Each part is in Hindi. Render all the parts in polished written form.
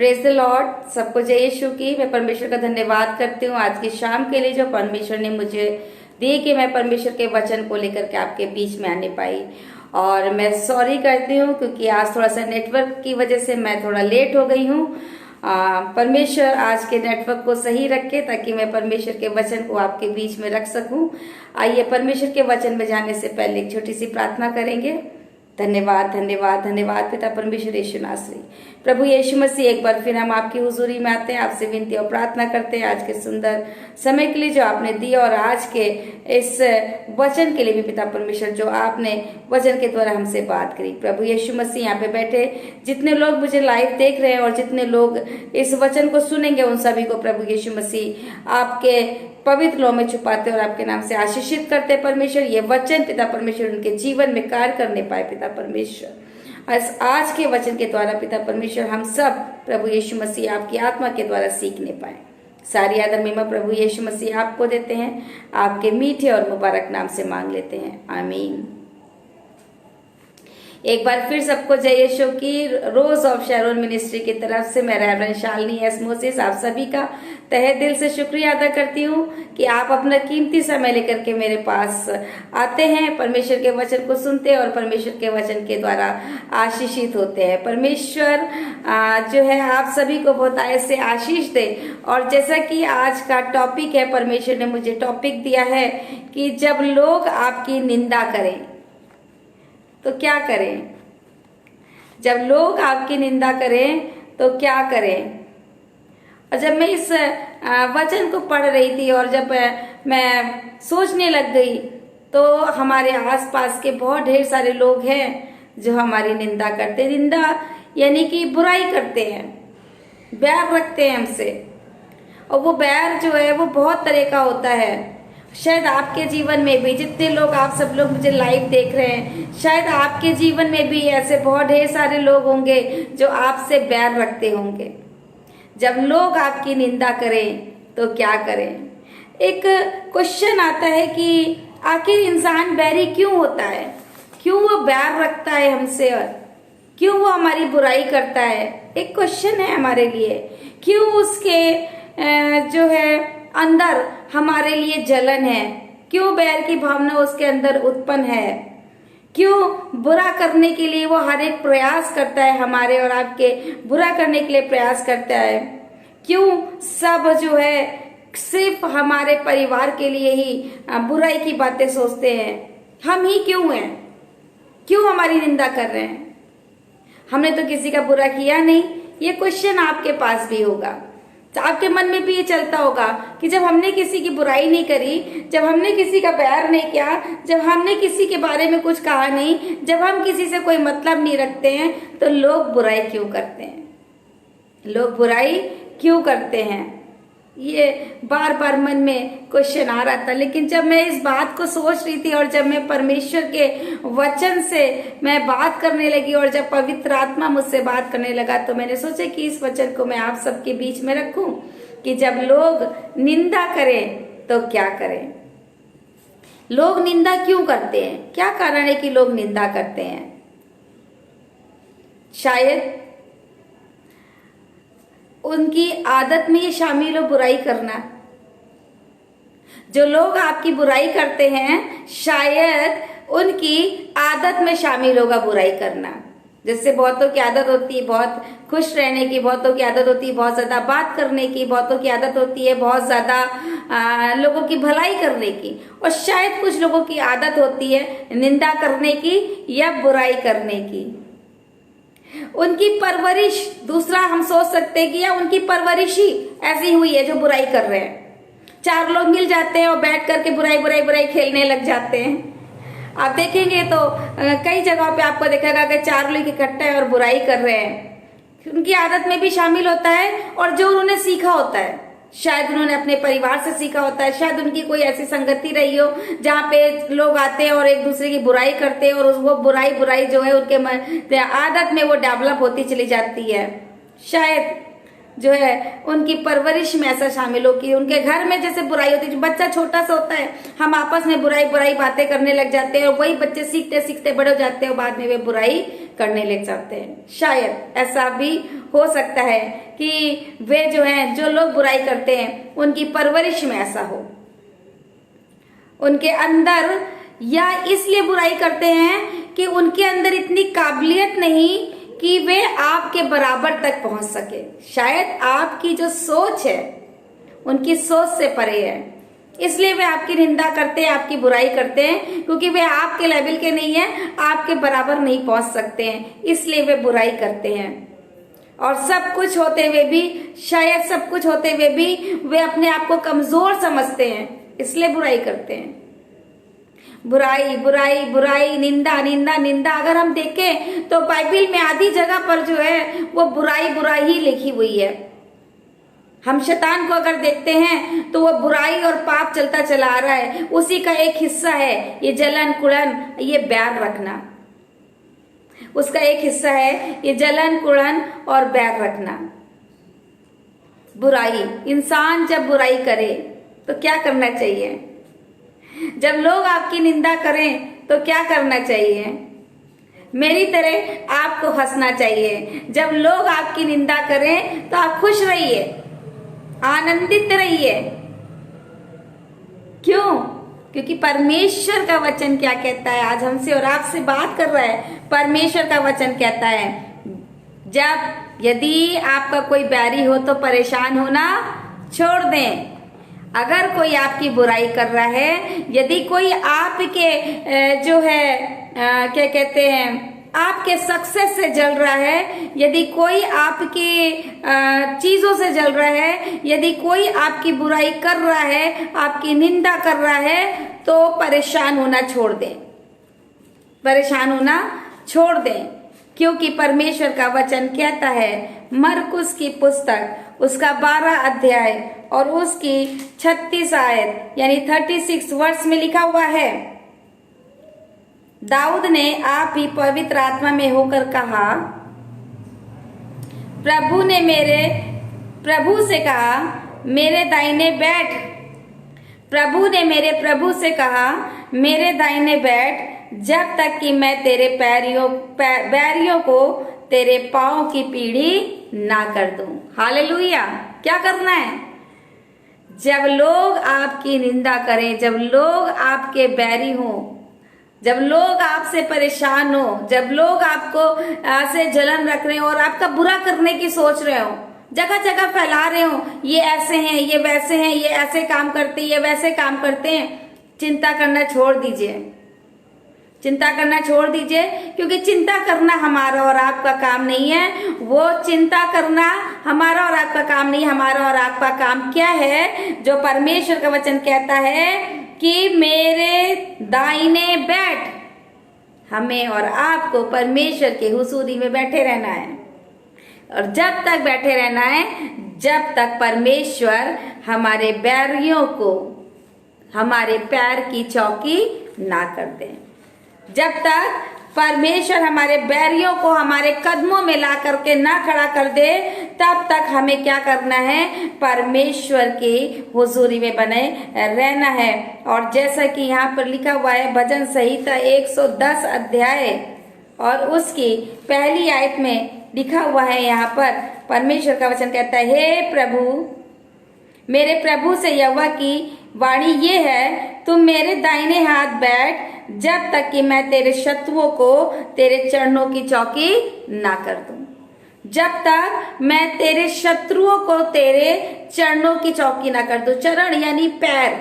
Praise the Lord. सबको जय यीशु की। मैं परमेश्वर का धन्यवाद करती हूँ आज की शाम के लिए जो परमेश्वर ने मुझे दी कि मैं परमेश्वर के वचन को लेकर के आपके बीच में आने पाई। और मैं सॉरी करती हूँ क्योंकि आज थोड़ा सा नेटवर्क की वजह से मैं थोड़ा लेट हो गई हूँ। परमेश्वर आज के नेटवर्क को सही रखे ताकि मैं परमेश्वर के वचन को आपके बीच में रख सकूं। आइए परमेश्वर के वचन में जाने से पहले एक छोटी सी प्रार्थना करेंगे। धन्यवाद धन्यवाद धन्यवाद पिता परमेश्वर यीशु नासरी प्रभु यीशु मसीह, एक बार फिर हम आपकी हुजूरी में आते हैं, आपसे विनती और प्रार्थना करते हैं आज के सुंदर समय के लिए जो आपने दिया और आज के इस वचन के लिए भी पिता परमेश्वर जो आपने वचन के द्वारा हमसे बात करी। प्रभु यीशु मसीह, यहाँ पे बैठे जितने लोग मुझे लाइव देख रहे हैं और जितने लोग इस वचन को सुनेंगे उन सभी को प्रभु यीशु मसीह आपके पवित्र लौ में छुपाते और आपके नाम से आशीषित करते परमेश्वर। ये वचन पिता परमेश्वर उनके जीवन में कार्य करने पाए पिता परमेश्वर। आज के वचन के द्वारा पिता परमेश्वर हम सब प्रभु यीशु मसीह आपकी आत्मा के द्वारा सीखने पाए। सारी आदर महिमा प्रभु यीशु मसीह आपको देते हैं, आपके मीठे और मुबारक नाम से मांग लेते हैं, आमीन। एक बार फिर सबको जय यीशु की। रोज ऑफ शैरोन मिनिस्ट्री की तरफ से मैं रेवरेंड शालिनी एस मोसेस आप सभी का तहे दिल से शुक्रिया अदा करती हूँ कि आप अपना कीमती समय लेकर के मेरे पास आते हैं, परमेश्वर के वचन को सुनते हैं और परमेश्वर के वचन के द्वारा आशीषित होते हैं। परमेश्वर जो है आप सभी को बहुत ऐसे आशीष दे। और जैसा कि आज का टॉपिक है, परमेश्वर ने मुझे टॉपिक दिया है कि जब लोग आपकी निंदा करें तो क्या करें। जब लोग आपकी निंदा करें तो क्या करें। और जब मैं इस वचन को पढ़ रही थी और जब मैं सोचने लग गई तो हमारे आसपास के बहुत ढेर सारे लोग हैं जो हमारी निंदा करते हैं। निंदा यानी कि बुराई करते हैं, बैर रखते हैं हमसे। और वो बैर जो है वो बहुत तरह का होता है। शायद आपके जीवन में भी, जितने लोग आप सब लोग मुझे लाइव देख रहे हैं, शायद आपके जीवन में भी ऐसे बहुत ढेर सारे लोग होंगे जो आपसे बैर रखते होंगे। जब लोग आपकी निंदा करें तो क्या करें। एक क्वेश्चन आता है कि आखिर इंसान बैरी क्यों होता है, क्यों वो बैर रखता है हमसे और क्यों वो हमारी बुराई करता है। एक क्वेश्चन है हमारे लिए, क्यों उसके जो है अंदर हमारे लिए जलन है, क्यों बैर की भावना उसके अंदर उत्पन्न है, क्यों बुरा करने के लिए वो हर एक प्रयास करता है, हमारे और आपके बुरा करने के लिए प्रयास करता है। क्यों सब जो है सिर्फ हमारे परिवार के लिए ही बुराई की बातें सोचते हैं। हम ही क्यों हैं, क्यों हमारी निंदा कर रहे हैं। हमने तो किसी का बुरा किया नहीं। ये क्वेश्चन आपके पास भी होगा, तो आपके मन में भी ये चलता होगा कि जब हमने किसी की बुराई नहीं करी, जब हमने किसी का बैर नहीं किया, जब हमने किसी के बारे में कुछ कहा नहीं, जब हम किसी से कोई मतलब नहीं रखते हैं, तो लोग बुराई क्यों करते हैं, लोग बुराई क्यों करते हैं। ये बार बार मन में क्वेश्चन आ रहा था। लेकिन जब मैं इस बात को सोच रही थी और जब मैं परमेश्वर के वचन से मैं बात करने लगी और जब पवित्र आत्मा मुझसे बात करने लगा तो मैंने सोचा कि इस वचन को मैं आप सबके बीच में रखूं कि जब लोग निंदा करें तो क्या करें। लोग निंदा क्यों करते हैं, क्या कारण है कि लोग निंदा करते हैं। शायद उनकी आदत में ये शामिल हो बुराई करना। जो लोग आपकी बुराई करते हैं शायद उनकी आदत में शामिल होगा बुराई करना। जैसे बहुतों की आदत होती है बहुत खुश रहने की, बहुतों की आदत होती है बहुत ज्यादा बात करने की, बहुतों की आदत होती है बहुत ज्यादा लोगों की भलाई करने की, और शायद कुछ लोगों की आदत होती है निंदा करने की या बुराई करने की। उनकी परवरिश, दूसरा हम सोच सकते हैं कि या उनकी परवरिश ही ऐसी हुई है जो बुराई कर रहे हैं। चार लोग मिल जाते हैं और बैठ करके बुराई बुराई बुराई खेलने लग जाते हैं। आप देखेंगे तो कई जगहों पे आपको देखेगा कि चार लोग इकट्ठे हैं और बुराई कर रहे हैं। उनकी आदत में भी शामिल होता है और जो उन्होंने सीखा होता है, शायद उन्होंने अपने परिवार से सीखा होता है, शायद उनकी कोई ऐसी संगति रही हो जहाँ पे लोग आते हैं और एक दूसरे की बुराई करते हैं और वो बुराई जो है उनके आदत में वो डेवलप होती चली जाती है। शायद जो है उनकी परवरिश में ऐसा शामिल हो कि उनके घर में जैसे बुराई होती है, बच्चा छोटा सा होता है, हम आपस में बुराई बुराई बातें करने लग जाते हैं और वही बच्चे सीखते सीखते बड़े हो जाते हैं और बाद में वे बुराई करने लग जाते हैं। शायद ऐसा भी हो सकता है कि वे जो हैं, जो लोग बुराई करते हैं, उनकी परवरिश में ऐसा हो, उनके अंदर, या इसलिए बुराई करते हैं कि उनके अंदर इतनी काबिलियत नहीं कि वे आपके बराबर तक पहुंच सके। शायद आपकी जो सोच है उनकी सोच से परे है, इसलिए वे आपकी निंदा करते हैं, आपकी बुराई करते हैं, क्योंकि वे आपके लेवल के नहीं है, आपके बराबर नहीं पहुंच सकते हैं, इसलिए वे बुराई करते हैं। और सब कुछ होते हुए भी, शायद सब कुछ होते हुए भी वे अपने आप को कमजोर समझते हैं, इसलिए बुराई करते हैं। बुराई बुराई बुराई, निंदा निंदा निंदा, अगर हम देखें तो बाइबल में आधी जगह पर जो है वो बुराई बुराई ही लिखी हुई है। हम शैतान को अगर देखते हैं तो वो बुराई और पाप चलता चला आ रहा है, उसी का एक हिस्सा है ये जलन कुड़न, ये बैर रखना, उसका एक हिस्सा है ये जलन कुड़न और बैर रखना। बुराई, इंसान जब बुराई करे तो क्या करना चाहिए? जब लोग आपकी निंदा करें तो क्या करना चाहिए? मेरी तरह आपको हंसना चाहिए। जब लोग आपकी निंदा करें तो आप खुश रहिए, आनंदित रहिए। क्यों? क्योंकि परमेश्वर का वचन क्या कहता है, आज हमसे और आपसे बात कर रहा है। परमेश्वर का वचन कहता है, जब यदि आपका कोई बैरी हो तो परेशान होना छोड़ दें। अगर कोई आपकी बुराई कर रहा है, यदि कोई आपके जो है क्या कहते हैं, आपके सक्सेस से जल रहा है, यदि कोई आपकी चीजों से जल रहा है, यदि कोई आपकी बुराई कर रहा है, आपकी निंदा कर रहा है, तो परेशान होना छोड़ दें, परेशान होना छोड़ दें। क्योंकि परमेश्वर का वचन कहता है, मरकुस की पुस्तक उसका 12 अध्याय और उसकी 36 आयत यानी 36 वर्ष में लिखा हुआ है, दाऊद ने आप ही पवित्र आत्मा में होकर कहा, प्रभु ने मेरे प्रभु से कहा, मेरे दाहिने बैठ। प्रभु ने मेरे प्रभु से कहा, मेरे दाहिने बैठ, जब तक कि मैं तेरे बैरियों को तेरे पांव की पीढ़ी ना कर दूं। हालेलुया। क्या करना है? जब लोग आपकी निंदा करें, जब लोग आपके बैरी हों, जब लोग आपसे परेशान हो, जब लोग आपको ऐसे जलन रख रहे हो और आपका बुरा करने की सोच रहे हो, जगह जगह फैला रहे हो, ये ऐसे हैं, ये वैसे हैं, ये ऐसे काम करते हैं, ये वैसे काम करते हैं, चिंता करना छोड़ दीजिए, चिंता करना छोड़ दीजिए। क्योंकि चिंता करना हमारा और आपका काम नहीं है। वो चिंता करना हमारा और आपका काम नहीं, हमारा और आपका काम क्या है? जो परमेश्वर का वचन कहता है कि मेरे दाहिने बैठ। हमें और आपको परमेश्वर के हुजूरी में बैठे रहना है, और जब तक बैठे रहना है जब तक परमेश्वर हमारे बैरियों को हमारे पैर की चौकी ना कर दे। जब तक परमेश्वर हमारे बैरियों को हमारे कदमों में ला करके ना खड़ा कर दे, तब तक हमें क्या करना है? परमेश्वर की हुजूरी में बने रहना है। और जैसा कि यहाँ पर लिखा हुआ है, भजन संहिता 110 अध्याय और उसकी पहली आयत में लिखा हुआ है, यहाँ पर परमेश्वर का वचन कहता है, हे प्रभु, मेरे प्रभु से यहोवा की वाणी ये है, तुम मेरे दाहिने हाथ बैठ, जब तक कि मैं तेरे शत्रुओं को तेरे चरणों की चौकी ना कर दूं। जब तक मैं तेरे शत्रुओं को तेरे चरणों की चौकी ना कर दूं। चरण यानी पैर।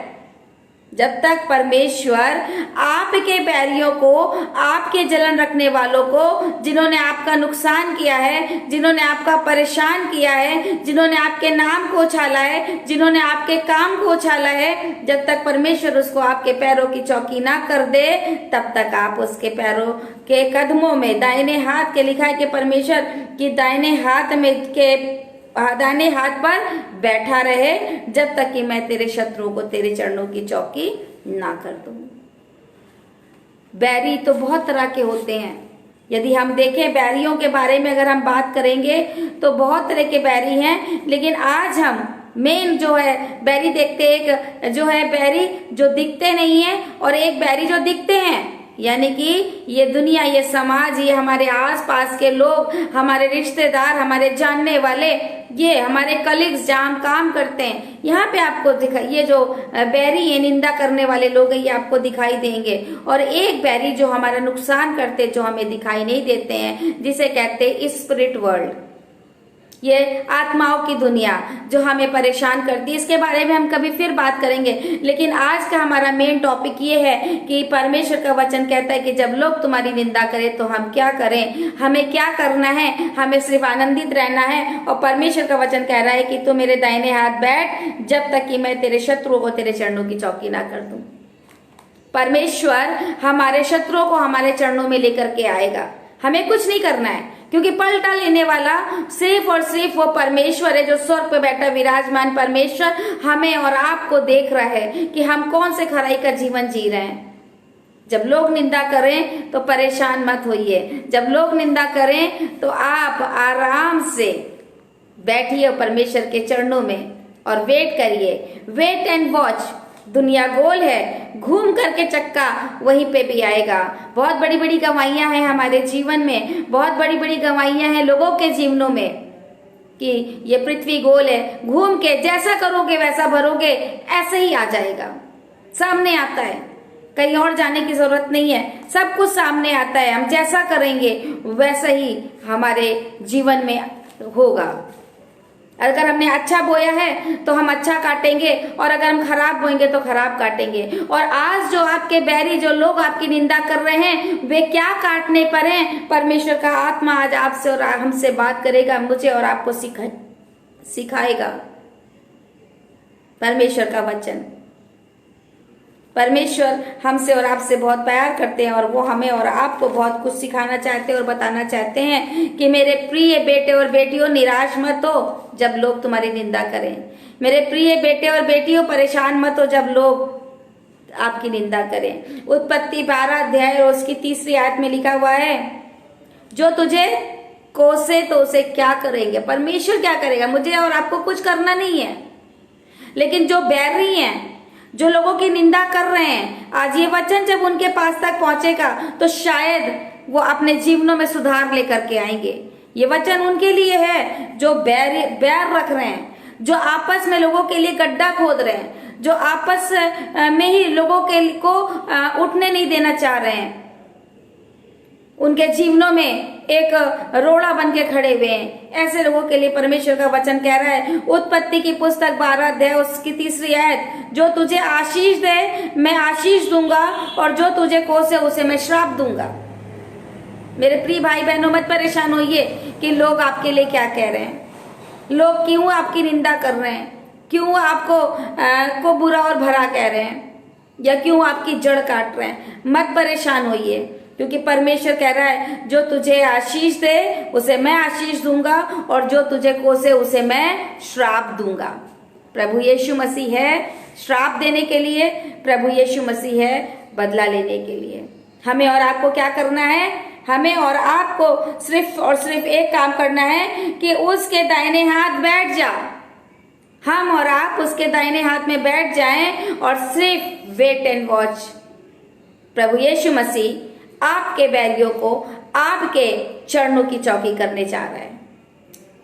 जब तक परमेश्वर आपके बैरियों को, आपके जलन रखने वालों को, जिन्होंने आपका नुकसान किया है, जिन्होंने आपका परेशान किया है, जिन्होंने आपके नाम को उछाला है, जिन्होंने आपके काम को उछाला है, जब तक परमेश्वर उसको आपके पैरों की चौकी ना कर दे, तब तक आप उसके पैरों के कदमों में दाहिने हाथ के, लिखा है कि परमेश्वर की दाहिने हाथ में के दाहिने हाथ पर बैठा रहे, जब तक कि मैं तेरे शत्रुओं को तेरे चरणों की चौकी ना कर दूं। बैरी तो बहुत तरह के होते हैं, यदि हम देखें बैरियों के बारे में अगर हम बात करेंगे तो बहुत तरह के बैरी हैं, लेकिन आज हम मेन जो है बैरी देखते, एक जो है बैरी जो दिखते नहीं है और एक बैरी जो दिखते हैं। यानी कि ये दुनिया, ये समाज, ये हमारे आसपास के लोग, हमारे रिश्तेदार, हमारे जानने वाले, ये हमारे कलीग्स जहाँ हम काम करते हैं, यहाँ पे आपको दिखाई, ये जो बैरी, ये निंदा करने वाले लोग हैं, ये आपको दिखाई देंगे। और एक बैरी जो हमारा नुकसान करते, जो हमें दिखाई नहीं देते हैं, जिसे कहते हैं स्पिरिट वर्ल्ड, ये आत्माओं की दुनिया जो हमें परेशान करती है। इसके बारे में हम कभी फिर बात करेंगे, लेकिन आज का हमारा मेन टॉपिक ये है कि परमेश्वर का वचन कहता है कि जब लोग तुम्हारी निंदा करें तो हम क्या करें, हमें क्या करना है, हमें सिर्फ आनंदित रहना है। और परमेश्वर का वचन कह रहा है कि तू मेरे दाहिने हाथ बैठ जब तक कि मैं तेरे शत्रुओं को तेरे चरणों की चौकी ना कर दूं। परमेश्वर हमारे शत्रुओं को हमारे चरणों में लेकर के आएगा, हमें कुछ नहीं करना है, क्योंकि पलटा लेने वाला सिर्फ और सिर्फ वो परमेश्वर है जो स्वर्ग पे बैठा विराजमान परमेश्वर हमें और आपको देख रहा है कि हम कौन से खराई का जीवन जी रहे हैं। जब लोग निंदा करें तो परेशान मत होइए, जब लोग निंदा करें तो आप आराम से बैठिए परमेश्वर के चरणों में और वेट करिए। Wait and watch. दुनिया गोल है, घूम करके चक्का वहीं पे भी आएगा। बहुत बड़ी बड़ी गवाहियां हैं हमारे जीवन में, बहुत बड़ी बड़ी गवाहियां हैं लोगों के जीवनों में कि ये पृथ्वी गोल है, घूम के जैसा करोगे वैसा भरोगे, ऐसे ही आ जाएगा, सामने आता है, कहीं और जाने की जरूरत नहीं है, सब कुछ सामने आता है। हम जैसा करेंगे वैसा ही हमारे जीवन में होगा। अगर हमने अच्छा बोया है तो हम अच्छा काटेंगे, और अगर हम खराब बोएंगे तो खराब काटेंगे। और आज जो आपके बैरी, जो लोग आपकी निंदा कर रहे हैं, वे क्या काटने पर हैं? परमेश्वर का आत्मा आज आपसे और हमसे बात करेगा, मुझे और आपको सिखाएगा। परमेश्वर का वचन, परमेश्वर हमसे और आपसे बहुत प्यार करते हैं और वो हमें और आपको बहुत कुछ सिखाना चाहते हैं और बताना चाहते हैं कि मेरे प्रिय बेटे और बेटियों, निराश मत हो जब लोग तुम्हारी निंदा करें। मेरे प्रिय बेटे और बेटियों, परेशान मत हो जब लोग आपकी निंदा करें। उत्पत्ति 12 अध्याय और उसकी 3री आयत में लिखा हुआ है, जो तुझे कोसे तो उसे क्या करेंगे? परमेश्वर क्या करेगा? मुझे और आपको कुछ करना नहीं है। लेकिन जो बैरी हैं, जो लोगों की निंदा कर रहे हैं, आज ये वचन जब उनके पास तक पहुंचेगा तो शायद वो अपने जीवनों में सुधार लेकर के आएंगे। ये वचन उनके लिए है जो बैर रख रहे हैं, जो आपस में लोगों के लिए गड्ढा खोद रहे हैं, जो आपस में ही लोगों को उठने नहीं देना चाह रहे हैं, उनके जीवनों में एक रोड़ा बन के खड़े हुए हैं। ऐसे लोगों के लिए परमेश्वर का वचन कह रहा है, उत्पत्ति की पुस्तक 12 अध्याय उसकी 3री आयत, जो तुझे आशीष दे मैं आशीष दूंगा, और जो तुझे कोसे उसे मैं श्राप दूंगा। मेरे प्रिय भाई बहनों, मत परेशान होइए कि लोग आपके लिए क्या कह रहे हैं, लोग क्यों आपकी निंदा कर रहे हैं, क्यों आपको को बुरा और भला कह रहे हैं, या क्यों आपकी जड़ काट रहे हैं। मत परेशान होइए, क्योंकि परमेश्वर कह रहा है, जो तुझे आशीष दे उसे मैं आशीष दूंगा, और जो तुझे कोसे उसे मैं श्राप दूंगा। प्रभु यीशु मसीह है श्राप देने के लिए, प्रभु यीशु मसीह है बदला लेने के लिए। हमें और आपको क्या करना है? हमें और आपको सिर्फ और सिर्फ एक काम करना है कि उसके दाहिने हाथ बैठ जा। हम और आप उसके दाहिने हाथ में बैठ जाएं और सिर्फ वेट एंड वॉच। प्रभु यीशु मसीह आपके बैरियों को आपके चरणों की चौकी करने जा रहा है।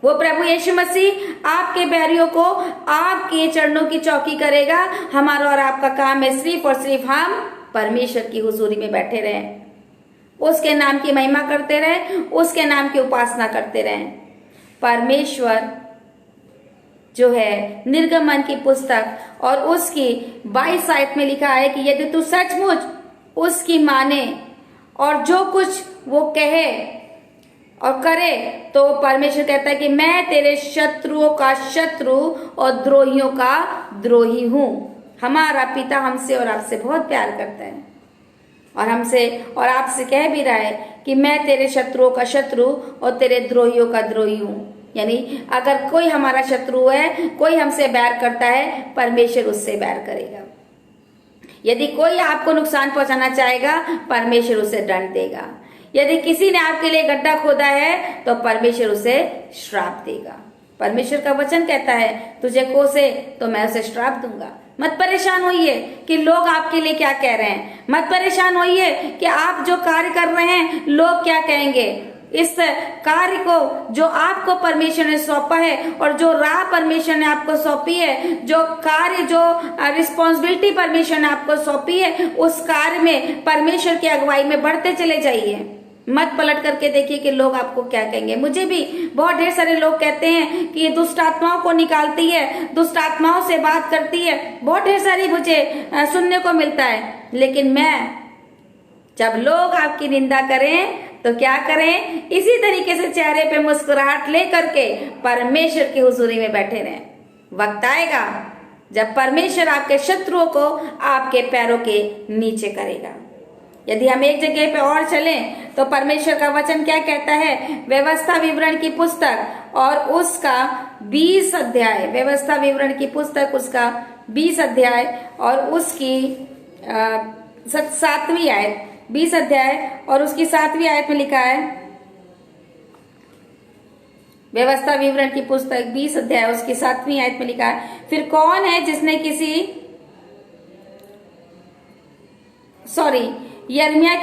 वो प्रभु यीशु मसीह आपके बैरियों को आपके चरणों की चौकी करेगा। हमारा और आपका काम है सिर्फ और सिर्फ हम परमेश्वर की हुजूरी में बैठे रहें, उसके नाम की महिमा करते रहें, उसके नाम की उपासना करते रहें। परमेश्वर जो है निर्गमन की पुस्तक और उसकी 22 आयत में लिखा है कि यदि तू सचमुच उसकी माने और जो कुछ वो कहे और करे, तो परमेश्वर कहता है कि मैं तेरे शत्रुओं का शत्रु और द्रोहियों का द्रोही हूं। हमारा पिता हमसे और आपसे बहुत प्यार करता है और हमसे और आपसे कह भी रहा है कि मैं तेरे शत्रुओं का शत्रु और तेरे द्रोहियों का द्रोही हूं। यानी अगर कोई हमारा शत्रु है, कोई हमसे बैर करता है, परमेश्वर उससे बैर करेगा। यदि कोई आपको नुकसान पहुंचाना चाहेगा, परमेश्वर उसे दंड देगा। यदि किसी ने आपके लिए गड्ढा खोदा है तो परमेश्वर उसे श्राप देगा। परमेश्वर का वचन कहता है तुझे कोसे तो मैं उसे श्राप दूंगा। मत परेशान होइए कि लोग आपके लिए क्या कह रहे हैं। मत परेशान होइए कि आप जो कार्य कर रहे हैं लोग क्या कहेंगे। इस कार्य को जो आपको परमेश्वर ने सौंपा है और जो राह परमेश्वर ने आपको सौंपी है, जो कार्य, जो रिस्पॉन्सिबिलिटी परमेश्वर ने आपको सौंपी है, उस कार्य में परमेश्वर की अगुवाई में बढ़ते चले जाइए। मत पलट करके देखिए कि लोग आपको क्या कहेंगे। मुझे भी बहुत ढेर सारे लोग कहते हैं कि ये दुष्ट आत्माओं को निकालती है, दुष्ट आत्माओं से बात करती है, बहुत ढेर सारी मुझे सुनने को मिलता है। लेकिन मैं, जब लोग आपकी निंदा करें तो क्या करें, इसी तरीके से चेहरे पे मुस्कुराहट लेकर के परमेश्वर की हुजूरी में बैठे रहें। वक्त आएगा जब परमेश्वर आपके शत्रुओं को आपके पैरों के नीचे करेगा। यदि हम एक जगह पे और चलें तो परमेश्वर का वचन क्या कहता है, व्यवस्था विवरण की पुस्तक और उसका 20 अध्याय, व्यवस्था विवरण की पुस्तक उसका 20 अध्याय और उसकी 7वीं आयत, 20 अध्याय और उसकी 7वीं आयत में लिखा है, व्यवस्था विवरण की पुस्तक 20 अध्याय उसकी 7वीं आयत में लिखा है, फिर कौन है जिसने यिर्मयाह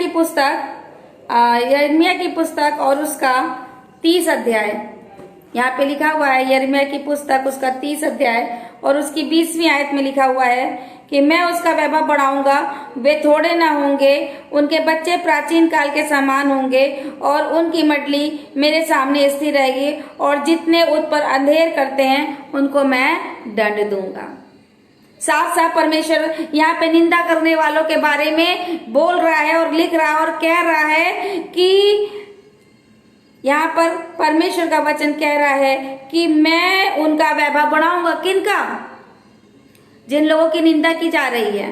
की पुस्तक और उसका 30 अध्याय, यहाँ पे लिखा हुआ है यिर्मयाह की पुस्तक उसका 30 अध्याय और उसकी 20वीं आयत में लिखा हुआ है कि मैं उसका वैभव बढ़ाऊंगा, वे थोड़े ना होंगे, उनके बच्चे प्राचीन काल के समान होंगे और उनकी मंडली मेरे सामने स्थिर रहेगी और जितने उस पर अंधेर करते हैं उनको मैं दंड दूंगा। साफ साफ परमेश्वर यहाँ पे निंदा करने वालों के बारे में बोल रहा है और लिख रहा है और कह रहा है कि यहाँ पर परमेश्वर का वचन कह रहा है कि मैं उनका वैभव बढ़ाऊंगा। किनका? जिन लोगों की निंदा की जा रही है।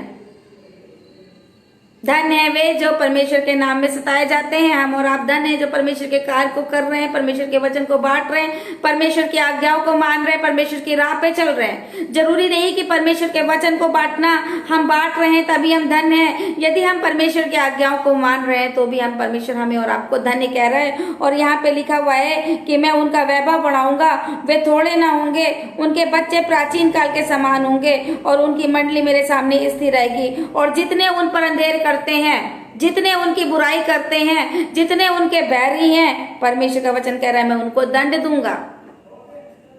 धन्य है वे जो परमेश्वर के नाम में सताए जाते हैं। हम और आप धन्य है जो परमेश्वर के कार्य को कर रहे हैं, परमेश्वर के वचन को बांट रहे हैं, परमेश्वर की आज्ञाओं को मान रहे हैं, परमेश्वर की राह पे चल रहे हैं। जरूरी नहीं कि परमेश्वर के वचन को बांटना हम बांट रहे हैं तभी हम धन्य हैं। यदि हम परमेश्वर की आज्ञाओं को मान रहे हैं तो भी हम, परमेश्वर हमें और आपको धन्य कह रहे हैं। और यहाँ पे लिखा हुआ है कि मैं उनका वैभव बढ़ाऊंगा, वे थोड़े ना होंगे, उनके बच्चे प्राचीन काल के समान होंगे और उनकी मंडली मेरे सामने स्थिर रहेगी। और जितने उन पर अंधेर करते हैं, जितने उनकी बुराई करते हैं, जितने उनके बैरी हैं, परमेश्वर का वचन कह रहा है मैं उनको दंड दूंगा।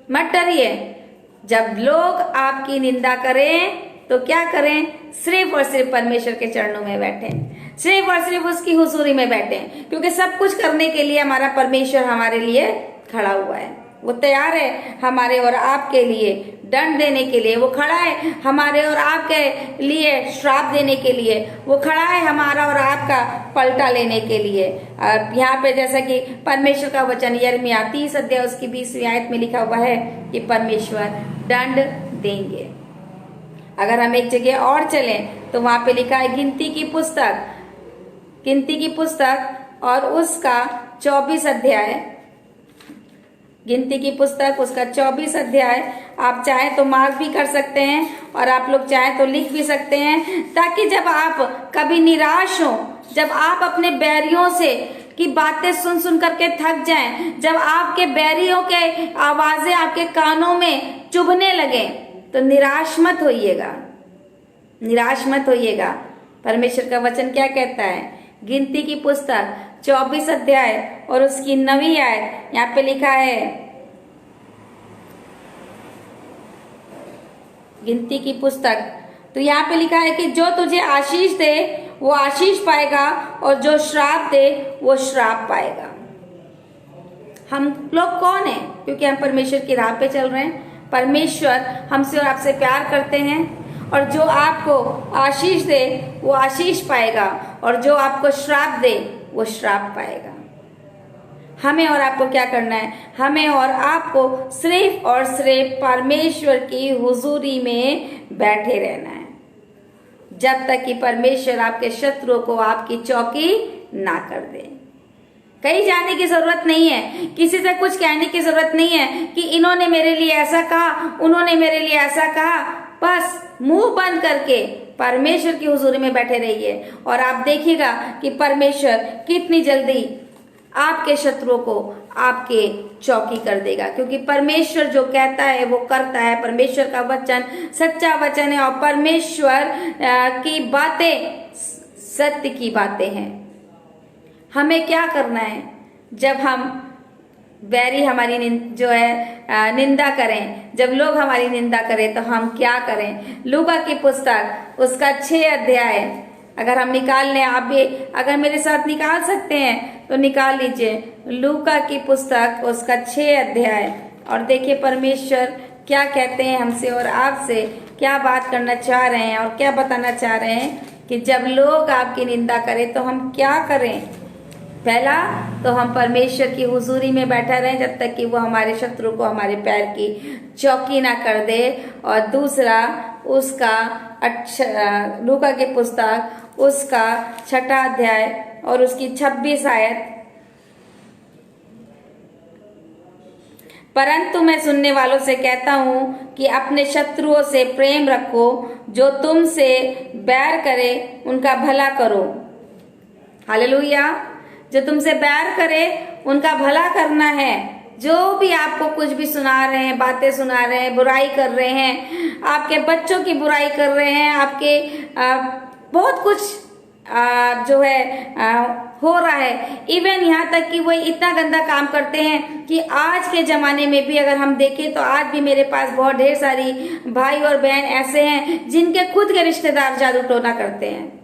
मत डरिए। जब लोग आपकी निंदा करें तो क्या करें? सिर्फ और सिर्फ परमेश्वर के चरणों में बैठे, सिर्फ और सिर्फ उसकी हुजूरी में बैठे, क्योंकि सब कुछ करने के लिए हमारा परमेश्वर हमारे लिए खड़ा हुआ है। वो तैयार है हमारे और आपके लिए दंड देने के लिए। वो खड़ा है हमारे और आपके लिए श्राप देने के लिए। वो खड़ा है हमारा और आपका पलटा लेने के लिए। यहाँ पे जैसा कि परमेश्वर का वचन यिर्मयाह 30 अध्याय उसकी 20वीं आयत में लिखा हुआ है कि परमेश्वर दंड देंगे। अगर हम एक जगह और चलें तो वहां पे लिखा है गिनती की पुस्तक और उसका 24 अध्याय, गिनती की पुस्तक उसका 24 अध्याय। आप चाहें तो मार्क भी कर सकते हैं और आप लोग चाहें तो लिख भी सकते हैं, ताकि जब आप कभी निराश हो, जब आप अपने बैरियों से की बातें सुन करके थक जाएं, जब आपके बैरियों के आवाजें आपके कानों में चुभने लगे, तो निराश मत होइएगा, निराश मत होइएगा। परमेश्वर का वचन क्या कहता है? गिनती की पुस्तक 24 अध्याय और उसकी 9वीं आयत, यहाँ पे लिखा है, गिनती की पुस्तक, तो यहाँ पे लिखा है कि जो तुझे आशीष दे वो आशीष पाएगा और जो श्राप दे वो श्राप पाएगा। हम लोग कौन है? क्योंकि हम परमेश्वर की राह पे चल रहे हैं। परमेश्वर हमसे और आपसे प्यार करते हैं और जो आपको आशीष दे वो आशीष पाएगा और जो आपको श्राप दे वो श्राप पाएगा। हमें और आपको क्या करना है? हमें और आपको सिर्फ और सिर्फ परमेश्वर की हुजूरी में बैठे रहना है, जब तक कि परमेश्वर आपके शत्रुओं को आपकी चौकी ना कर दे। कहीं जाने की जरूरत नहीं है, किसी से कुछ कहने की जरूरत नहीं है कि इन्होंने मेरे लिए ऐसा कहा, उन्होंने मेरे लिए ऐसा कहा। बस मुंह बंद करके परमेश्वर की हुजूरी में बैठे रहिए और आप देखिएगा कि परमेश्वर कितनी जल्दी आपके शत्रुओं को आपके चौकी कर देगा, क्योंकि परमेश्वर जो कहता है वो करता है। परमेश्वर का वचन सच्चा वचन है और परमेश्वर की बातें सत्य की बातें हैं। हमें क्या करना है जब हम बैरी हमारी निंदा करें, जब लोग हमारी निंदा करें तो हम क्या करें? लूका की पुस्तक उसका 6 अध्याय अगर हम निकाल लें, आप भी अगर मेरे साथ निकाल सकते हैं तो निकाल लीजिए। लूका की पुस्तक उसका 6 अध्याय और देखिए परमेश्वर क्या कहते हैं हमसे और आपसे, क्या बात करना चाह रहे हैं और क्या बताना चाह रहे हैं कि जब लोग आपकी निंदा करें तो हम क्या करें। पहला तो हम परमेश्वर की हुजूरी में बैठा रहें जब तक कि वो हमारे शत्रु को हमारे पैर की चौकी ना कर दे, और दूसरा उसका लूका की पुस्तक उसका 6 अध्याय और उसकी 26 आयत, परंतु मैं सुनने वालों से कहता हूँ कि अपने शत्रुओं से प्रेम रखो, जो तुमसे बैर करे उनका भला करो। हालेलुया। जो तुमसे बैर करे उनका भला करना है। जो भी आपको कुछ भी सुना रहे हैं, बातें सुना रहे हैं, बुराई कर रहे हैं, आपके बच्चों की बुराई कर रहे हैं, आपके बहुत कुछ हो रहा है, इवन यहाँ तक कि वो इतना गंदा काम करते हैं कि आज के जमाने में भी अगर हम देखें तो आज भी मेरे पास बहुत ढेर सारी भाई और बहन ऐसे हैं जिनके खुद के रिश्तेदार जादू टोना करते हैं।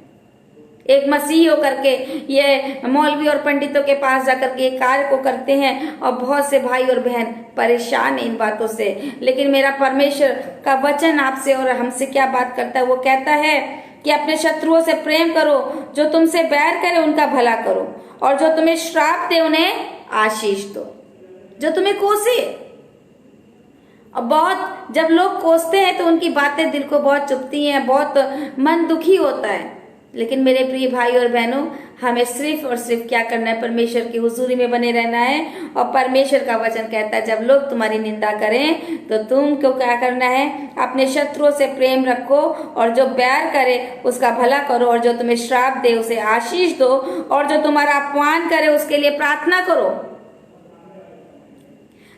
एक मसीह होकर के ये मौलवी और पंडितों के पास जाकर के कार्य को करते हैं और बहुत से भाई और बहन परेशान हैं इन बातों से। लेकिन मेरा परमेश्वर का वचन आपसे और हमसे क्या बात करता है? वो कहता है कि अपने शत्रुओं से प्रेम करो, जो तुमसे बैर करे उनका भला करो, और जो तुम्हें श्राप दे उन्हें आशीष दो, जो तुम्हें कोसे। और बहुत जब लोग कोसते हैं तो उनकी बातें दिल को बहुत चुभती हैं, बहुत मन दुखी होता है। लेकिन मेरे प्रिय भाई और बहनों, हमें सिर्फ और सिर्फ क्या करना है? परमेश्वर की हुजूरी में बने रहना है। और परमेश्वर का वचन कहता है जब लोग तुम्हारी निंदा करें तो तुमको क्या करना है? अपने शत्रुओं से प्रेम रखो, और जो बैर करे उसका भला करो, और जो तुम्हें श्राप दे उसे आशीष दो, और जो तुम्हारा अपमान करे उसके लिए प्रार्थना करो।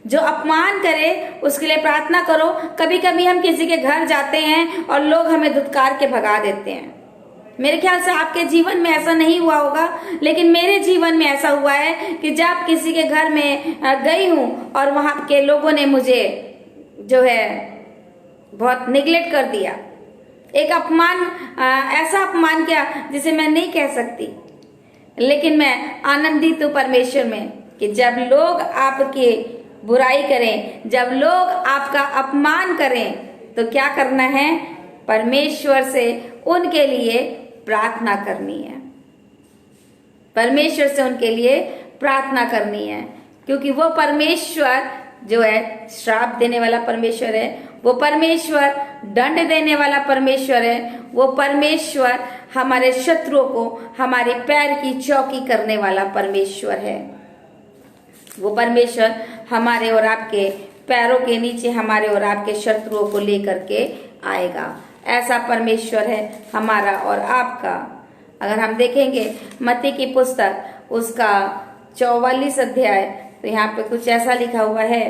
जो अपमान करे उसके लिए प्रार्थना करो। कभी कभी हम किसी के घर जाते हैं और लोग हमें धुतकार के भगा देते हैं। मेरे ख्याल से आपके जीवन में ऐसा नहीं हुआ होगा, लेकिन मेरे जीवन में ऐसा हुआ है कि जब किसी के घर में गई हूं और वहां के लोगों ने मुझे बहुत निगलेक्ट कर दिया, एक अपमान, ऐसा अपमान किया जिसे मैं नहीं कह सकती। लेकिन मैं आनंदित हूं परमेश्वर में कि जब लोग आपकी बुराई करें, जब लोग आपका अपमान करें, तो क्या करना है? परमेश्वर से उनके लिए प्रार्थना करनी है। परमेश्वर से उनके लिए प्रार्थना करनी है, क्योंकि वो परमेश्वर जो है श्राप देने वाला परमेश्वर है, वो परमेश्वर दंड देने वाला परमेश्वर है, वो परमेश्वर हमारे शत्रुओं को हमारे पैर की चौकी करने वाला परमेश्वर है। वो परमेश्वर हमारे और आपके पैरों के नीचे हमारे और आपके शत्रुओं को लेकर के आएगा। ऐसा परमेश्वर है हमारा और आपका। अगर हम देखेंगे मत्ती की पुस्तक उसका 44 अध्याय, तो यहाँ पे कुछ ऐसा लिखा हुआ है।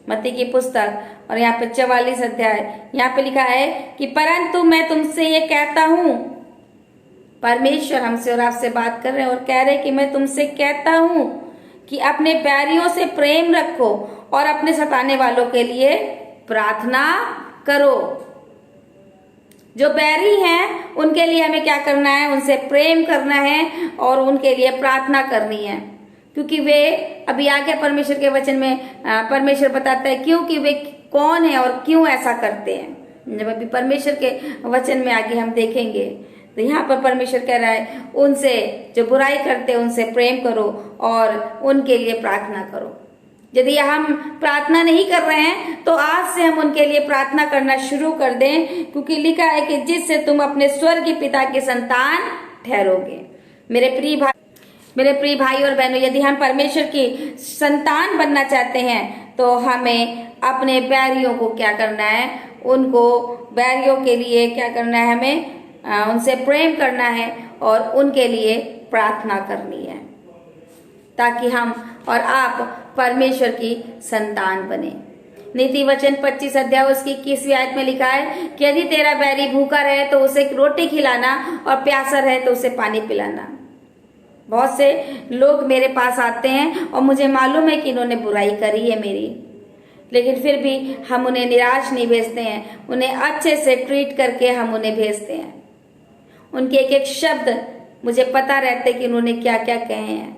मत्ती की पुस्तक और यहाँ पे 44 अध्याय, यहाँ पे लिखा है कि परंतु मैं तुमसे ये कहता हूँ, परमेश्वर हमसे और आपसे बात कर रहे हैं और कह रहे हैं कि मैं तुमसे कहता हूँ कि अपने बैरियों से प्रेम रखो और अपने सताने वालों के लिए प्रार्थना करो। जो बैरी हैं उनके लिए हमें क्या करना है? उनसे प्रेम करना है और उनके लिए प्रार्थना करनी है, क्योंकि वे अभी आगे परमेश्वर के वचन में परमेश्वर बताता है क्योंकि वे कौन है और क्यों ऐसा करते हैं। जब अभी परमेश्वर के वचन में आगे हम देखेंगे तो यहाँ पर परमेश्वर कह रहा है उनसे जो बुराई करते हैं उनसे प्रेम करो और उनके लिए प्रार्थना करो। यदि हम प्रार्थना नहीं कर रहे हैं तो आज से हम उनके लिए प्रार्थना करना शुरू कर दें, क्योंकि लिखा है कि जिससे तुम अपने स्वर्गीय पिता के संतान ठहरोगे। मेरे प्रिय भाई और बहनों, यदि हम परमेश्वर की संतान बनना चाहते हैं तो हमें अपने बैरियों को क्या करना है? उनको बैरियों के लिए क्या करना है, हमें उनसे प्रेम करना है और उनके लिए प्रार्थना करनी है, ताकि हम और आप परमेश्वर की संतान बने। नीति वचन 25 अध्याय उसकी 21वीं आयत में लिखा है कि यदि तेरा बैरी भूखा रहे तो उसे रोटी खिलाना और प्यासा रहे तो उसे पानी पिलाना। बहुत से लोग मेरे पास आते हैं और मुझे मालूम है कि इन्होंने बुराई करी है मेरी, लेकिन फिर भी हम उन्हें निराश नहीं भेजते हैं, उन्हें अच्छे से ट्रीट करके हम उन्हें भेजते हैं। उनके एक एक शब्द मुझे पता रहते कि उन्होंने क्या क्या कहे हैं,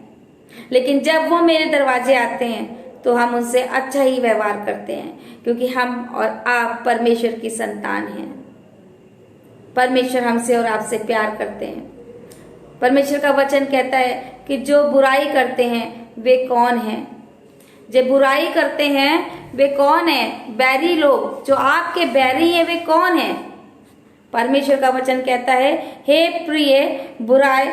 लेकिन जब वो मेरे दरवाजे आते हैं तो हम उनसे अच्छा ही व्यवहार करते हैं, क्योंकि हम और आप परमेश्वर की संतान हैं। परमेश्वर हमसे और आपसे प्यार करते हैं। परमेश्वर का वचन कहता है कि जो बुराई करते हैं वे कौन हैं? जो बुराई करते हैं वे कौन है? बैरी लोग, जो आपके बैरी हैं वे कौन हैं? परमेश्वर का वचन कहता है, हे प्रिय बुराई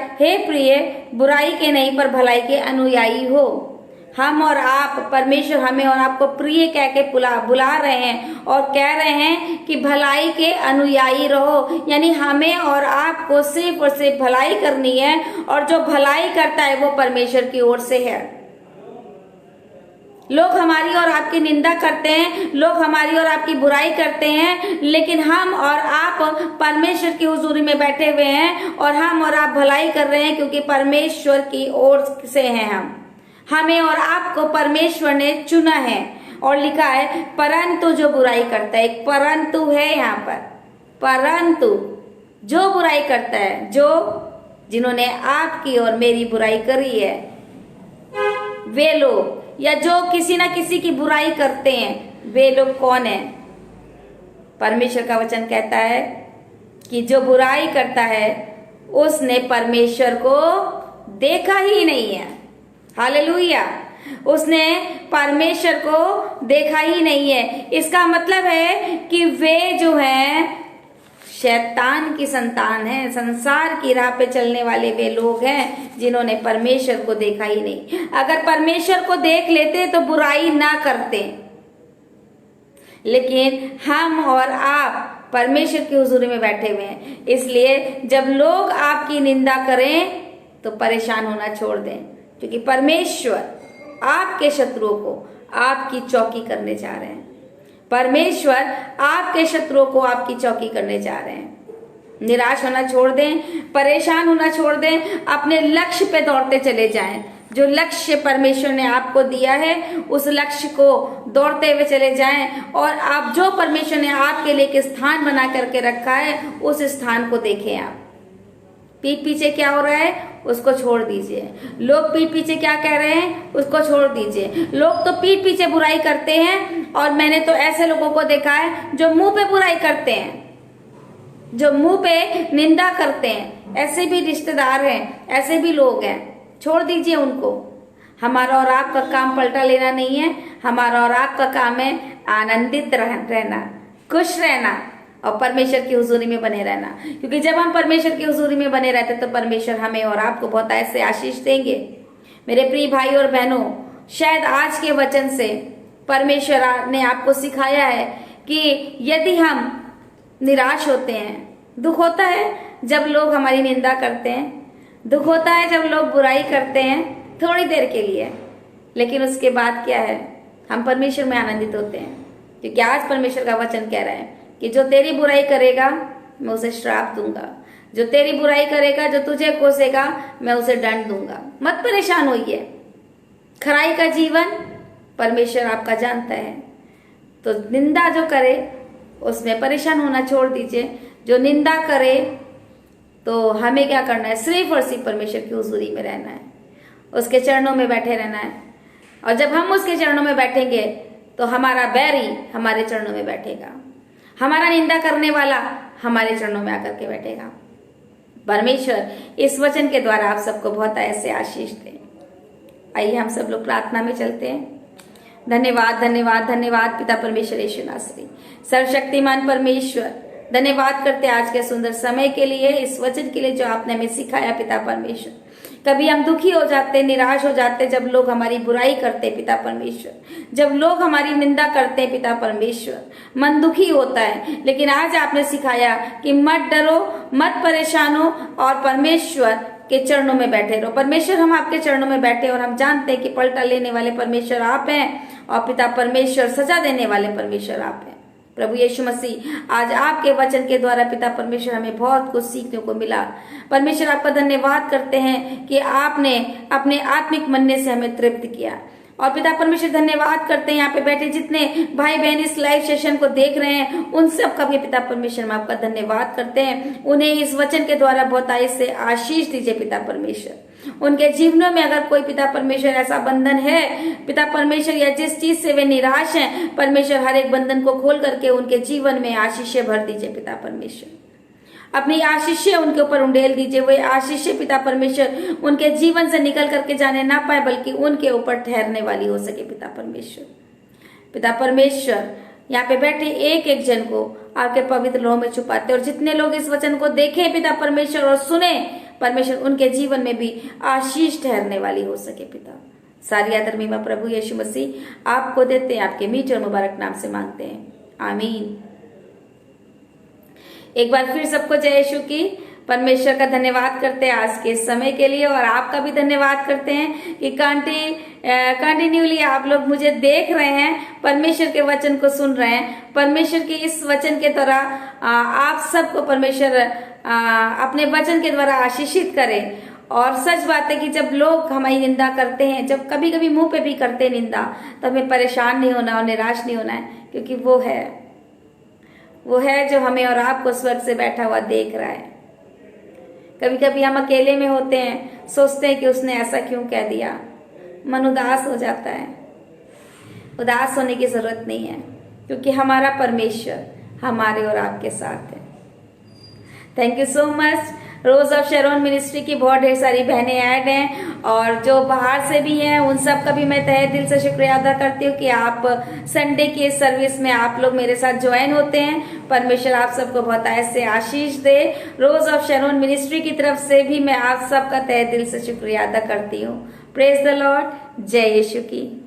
के नहीं पर भलाई के अनुयायी हो। हम और आप, परमेश्वर हमें और आपको प्रिय कह के बुला रहे हैं और कह रहे हैं कि भलाई के अनुयायी रहो, यानी हमें और आपको सिर्फ और सिर्फ भलाई करनी है, और जो भलाई करता है वो परमेश्वर की ओर से है। लोग हमारी और आपकी निंदा करते हैं, लोग हमारी और आपकी बुराई करते हैं, लेकिन हम और आप परमेश्वर की हुजूरी में बैठे हुए हैं और हम और आप भलाई कर रहे हैं, क्योंकि परमेश्वर की ओर से हैं। हमें और आपको परमेश्वर ने चुना है और लिखा है परंतु जो बुराई करता है, एक परंतु है यहाँ पर, परंतु जो बुराई करता है, जिन्होंने आपकी और मेरी बुराई करी है, वे लोग, या जो किसी ना किसी की बुराई करते हैं, वे लोग कौन है? परमेश्वर का वचन कहता है कि जो बुराई करता है उसने परमेश्वर को देखा ही नहीं है। हालेलुया, उसने परमेश्वर को देखा ही नहीं है। इसका मतलब है कि वे जो हैं शैतान की संतान है, संसार की राह पे चलने वाले वे लोग हैं जिन्होंने परमेश्वर को देखा ही नहीं। अगर परमेश्वर को देख लेते तो बुराई ना करते, लेकिन हम और आप परमेश्वर की हुजूरी में बैठे हुए हैं, इसलिए जब लोग आपकी निंदा करें तो परेशान होना छोड़ दें, क्योंकि परमेश्वर आपके शत्रुओं को आपकी चौकी करने जा रहे हैं। परमेश्वर आपके शत्रुओं को आपकी चौकी करने जा रहे हैं। निराश होना छोड़ दें, परेशान होना छोड़ दें, अपने लक्ष्य पे दौड़ते चले जाएं। जो लक्ष्य परमेश्वर ने आपको दिया है उस लक्ष्य को दौड़ते हुए चले जाएं, और आप जो परमेश्वर ने आपके लिए एक स्थान बना करके रखा है उस स्थान को देखें। आप पीठ पीछे क्या हो रहा है उसको छोड़ दीजिए। लोग पीठ पीछे क्या कह रहे हैं उसको छोड़ दीजिए। लोग तो पीठ पीछे बुराई करते हैं, और मैंने तो ऐसे लोगों को देखा है जो मुंह पे बुराई करते हैं, जो मुंह पे निंदा करते हैं। ऐसे भी रिश्तेदार हैं, ऐसे भी लोग हैं, छोड़ दीजिए उनको। हमारा और आपका काम पलटा लेना नहीं है। हमारा और आपका काम है आनंदित रहना, खुश रहना और परमेश्वर की हुजूरी में बने रहना, क्योंकि जब हम परमेश्वर की हुजूरी में बने रहते तो परमेश्वर हमें और आपको बहुत ऐसे आशीष देंगे। मेरे प्रिय भाई और बहनों, शायद आज के वचन से परमेश्वर ने आपको सिखाया है कि यदि हम निराश होते हैं, दुख होता है जब लोग हमारी निंदा करते हैं, दुख होता है जब लोग बुराई करते हैं थोड़ी देर के लिए, लेकिन उसके बाद क्या है, हम परमेश्वर में आनंदित होते हैं, क्योंकि आज परमेश्वर का वचन कह रहा है कि जो तेरी बुराई करेगा मैं उसे श्राप दूंगा, जो तेरी बुराई करेगा, जो तुझे कोसेगा, मैं उसे दंड दूंगा। मत परेशान होइए। खराई का जीवन परमेश्वर आपका जानता है, तो निंदा जो करे उसमें परेशान होना छोड़ दीजिए। जो निंदा करे तो हमें क्या करना है, सिर्फ और सिर्फ परमेश्वर की हुजूरी में रहना है, उसके चरणों में बैठे रहना है। और जब हम उसके चरणों में बैठेंगे तो हमारा बैरी हमारे चरणों में बैठेगा, हमारा निंदा करने वाला हमारे चरणों में आकर के बैठेगा। परमेश्वर इस वचन के द्वारा आप सबको बहुत ऐसे आशीष दे। आइए हम सब लोग प्रार्थना में चलते हैं। धन्यवाद धन्यवाद धन्यवाद पिता परमेश्वर यीशु नासरी, सर्वशक्तिमान परमेश्वर, धन्यवाद करते आज के सुंदर समय के लिए, इस वचन के लिए जो आपने हमें सिखाया पिता परमेश्वर, कभी हम दुखी हो जाते, निराश हो जाते जब लोग हमारी बुराई करते पिता परमेश्वर, जब लोग हमारी निंदा करते पिता परमेश्वर, मन दुखी होता है। लेकिन आज आपने सिखाया कि मत डरो, मत परेशान हो और परमेश्वर के चरणों में बैठे रहो। परमेश्वर, हम आपके चरणों में बैठे और हम जानते हैं कि पलटा लेने वाले परमेश्वर आप हैं और पिता परमेश्वर सजा देने वाले परमेश्वर आप हैं। प्रभु यीशु मसीह, आज आपके वचन के द्वारा पिता परमेश्वर हमें बहुत कुछ सीखने को मिला। परमेश्वर, आपका धन्यवाद करते हैं कि आपने अपने आत्मिक मन्ने से हमें तृप्त किया। और पिता परमेश्वर धन्यवाद करते हैं यहाँ पे बैठे जितने भाई बहन इस लाइव सेशन को देख रहे हैं, उन सब का भी पिता परमेश्वर में आपका धन्यवाद करते हैं। उन्हें इस वचन के द्वारा बहुतायत से आशीष दीजिए पिता परमेश्वर। उनके जीवनों में अगर कोई पिता परमेश्वर ऐसा बंधन है पिता परमेश्वर, या जिस चीज से वे निराश हैं, परमेश्वर हर एक बंधन को खोल करके उनके जीवन में आशीषें भर दीजिए पिता परमेश्वर। अपनी आशीषें उनके ऊपर उंडेल दीजिए। वे आशीषें पिता परमेश्वर उनके जीवन से निकल करके जाने ना पाए, बल्कि उनके ऊपर ठहरने वाली हो सके पिता परमेश्वर। पिता परमेश्वर, यहाँ पे बैठे एक एक जन को आपके पवित्र लोह में छुपाते, और जितने लोग इस वचन को देखें पिता परमेश्वर और सुने परमेश्वर, उनके जीवन में भी आशीष ठहरने वाली हो सके पिता। सारी आदर महिमा प्रभु यीशु मसीह आपको देते हैं, आपके मीठे और मुबारक नाम से मांगते हैं, आमीन। एक बार फिर सबको जय यीशु की। परमेश्वर का धन्यवाद करते हैं आज के समय के लिए, और आपका भी धन्यवाद करते हैं कि कंटिन्यूली आप लोग मुझे देख रहे हैं, परमेश्वर के वचन को सुन रहे हैं। परमेश्वर के इस वचन के द्वारा आप सबको परमेश्वर अपने वचन के द्वारा आशीषित करें। और सच बात है कि जब लोग हमारी निंदा करते हैं, जब कभी कभी मुंह पे भी करते हैं निंदा, तो हमें परेशान नहीं होना और निराश नहीं होना है, क्योंकि वो है जो हमें और आपको स्वर्ग से बैठा हुआ देख रहा है। कभी कभी हम अकेले में होते हैं, सोचते हैं कि उसने ऐसा क्यों कह दिया, मन उदास हो जाता है। उदास होने की जरूरत नहीं है, क्योंकि हमारा परमेश्वर हमारे और आपके साथ है। Thank you so much. Rose of Sharon ministry की बहुत ढेर सारी बहनें ऐड हैं, और जो बाहर से भी हैं उन सब का भी मैं तहे दिल से शुक्रिया अदा करती हूँ कि आप संडे की इस सर्विस में आप लोग मेरे साथ ज्वाइन होते हैं। परमेश्वर आप सबको बहुतायत से आशीष दे। रोज ऑफ शैरोन मिनिस्ट्री की तरफ से भी मैं आप सबका तहे दिल से शुक्रिया अदा करती हूँ। Praise the Lord. जय यीशु की।